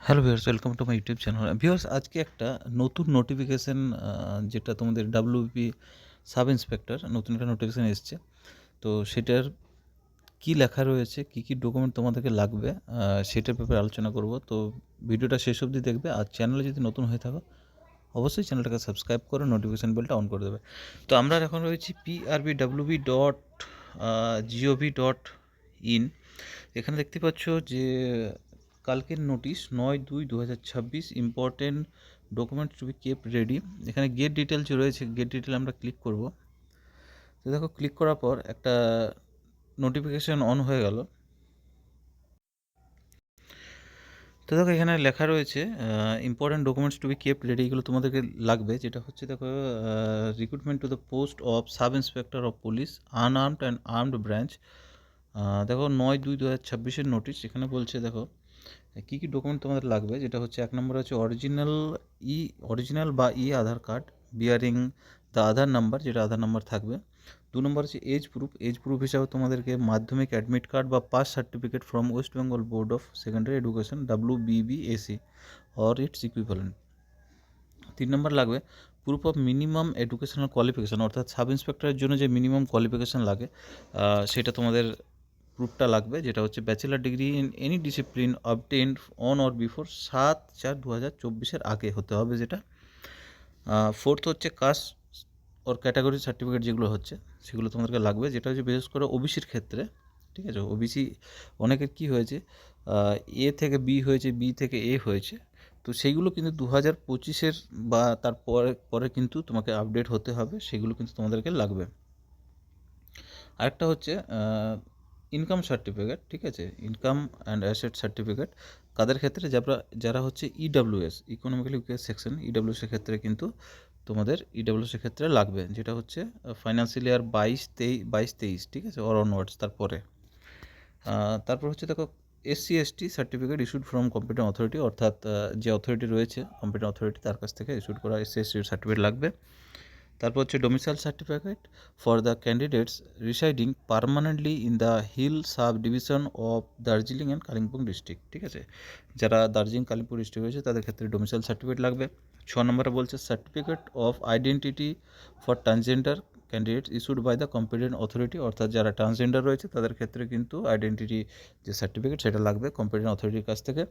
Hello viewers, welcome to my YouTube channel. Viewers, আজকে একটা নতুন নোটিফিকেশান, যেটা তোমাদের ডাব্লিউবি সাব ইন্সপেক্টর নতুন একটা নোটিফিকেশান এসছে। তো সেটার কি লেখা রয়েছে, কি কি ডকুমেন্ট তোমাদেরকে লাগবে, সেটার ব্যাপারে আলোচনা করব। তো ভিডিওটা শেষ অবধি দেখবে। আর চ্যানেলে যদি নতুন হয়ে থাকো অবশ্যই চ্যানেলটাকে সাবস্ক্রাইব করে নোটিফিকেশান বেলটা অন করে দেবে। তো আমরা এখন রয়েছি PRBWB.gov.in। এখানে দেখতে পাচ্ছ যে কালকের notice 9/2/2026, important documents two be kept ready. এখানে গেট ডিটেলস রয়েছে, গেট ডিটেল আমরা ক্লিক করব। তো দেখো, ক্লিক করার পর একটা নোটিফিকেশান অন হয়ে গেল। তো দেখো, এখানে লেখা রয়েছে important documents two be kept ready, এগুলো তোমাদেরকে লাগবে। যেটা হচ্ছে দেখো, recruitment to the post of sub inspector of police unarmed and armed branch. দেখো 9/2/2026 নোটিশ। এখানে বলছে দেখো কী কী ডকুমেন্ট তোমাদের লাগবে। যেটা হচ্ছে, এক নম্বর হচ্ছে অরিজিনাল বা Aadhaar card bearing the Aadhaar number, যেটা আধার নাম্বার থাকবে। দু নম্বর হচ্ছে এজ প্রুফ হিসাবে তোমাদেরকে মাধ্যমিক অ্যাডমিট কার্ড বা pass certificate from West Bengal board of secondary education WBBSE or its equivalent. 3 নম্বর লাগবে proof of minimum educational qualification, অর্থাৎ সাব ইন্সপেক্টরের জন্য যে মিনিমাম কোয়ালিফিকেশান লাগে সেটা তোমাদের প্রুফটা লাগবে। যেটা হচ্ছে bachelor degree in any discipline obtained on or before 7/4/2024 আগে হতে হবে যেটা। ফোর্থ হচ্ছে কাস্ট ওর ক্যাটাগরি সার্টিফিকেট যেগুলো হচ্ছে সেগুলো তোমাদেরকে লাগবে। যেটা হচ্ছে বিশেষ করে ওবিসির ক্ষেত্রে, ঠিক আছে। ওবিসি অনেকের কী হয়েছে, এ থেকে বি হয়েছে, বি থেকে এ হয়েছে। তো সেইগুলো কিন্তু 2025 বা তার পরে পরে কিন্তু তোমাকে আপডেট হতে হবে, সেগুলো কিন্তু তোমাদেরকে লাগবে। আরেকটা হচ্ছে ইনকাম সার্টিফিকেট, ঠিক আছে। ইনকাম অ্যান্ড অ্যাসেট সার্টিফিকেট কাদের ক্ষেত্রে, যারা হচ্ছে ইডাব্লিউএস, ইকোনমিক্যালি উইকার সেকশন, ইডাব্লিউএসের ক্ষেত্রে কিন্তু তোমাদের ইডাব্লিউএসের ক্ষেত্রে লাগবে। যেটা হচ্ছে ফাইন্যান্সিয়াল ইয়ার 22-23, ঠিক আছে, অর অনওয়ার্ডস তারপরে। তারপর হচ্ছে দেখো SC/ST certificate issued from competent authority, অর্থাৎ যে অথরিটি রয়েছে কম্পিটেন্ট অথরিটি তার কাছ থেকে ইস্যুড করা SC/ST সার্টিফিকেট লাগবে। তারপর হচ্ছে domicile certificate for the candidates residing permanently in the hill subdivision of Darjeeling and Kalimpong district, ঠিক আছে। যারা দার্জিলিং কালিম্পং ডিস্ট্রিক্ট রয়েছে তাদের ক্ষেত্রে ডোমিসাইল সার্টিফিকেট লাগবে। 6 নম্বরে বলছে certificate of identity for transgender candidates issued by the competent authority, অর্থাৎ যারা ট্রান্সজেন্ডার রয়েছে তাদের ক্ষেত্রে কিন্তু আইডেন্টিটি যে সার্টিফিকেট সেটা লাগবে কম্পিটেন্ট অথরিটির কাছ থেকে।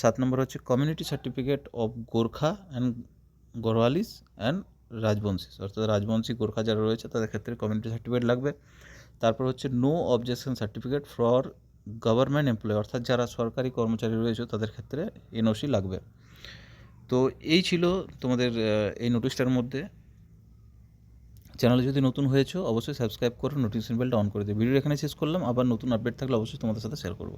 7 নম্বর হচ্ছে community certificate of Gorkha and Garhwalis and Rajbanshi, অর্থাৎ রাজবংশী গোর্খা যারা রয়েছে তাদের ক্ষেত্রে কমিউনিটি সার্টিফিকেট লাগবে। তারপর হচ্ছে no objection certificate for government employee, অর্থাৎ যারা সরকারি কর্মচারী রয়েছে তাদের ক্ষেত্রে NOC লাগবে। তো এই ছিল তোমাদের এই নোটিশটার মধ্যে। চ্যানেলে যদি নতুন হয়েছো অবশ্যই সাবস্ক্রাইব করে নোটিফিকেশন বেলটা অন করে দিও। ভিডিও এখানে শেষ করলাম, আবার নতুন আপডেট থাকলে অবশ্যই তোমাদের সাথে শেয়ার করবো।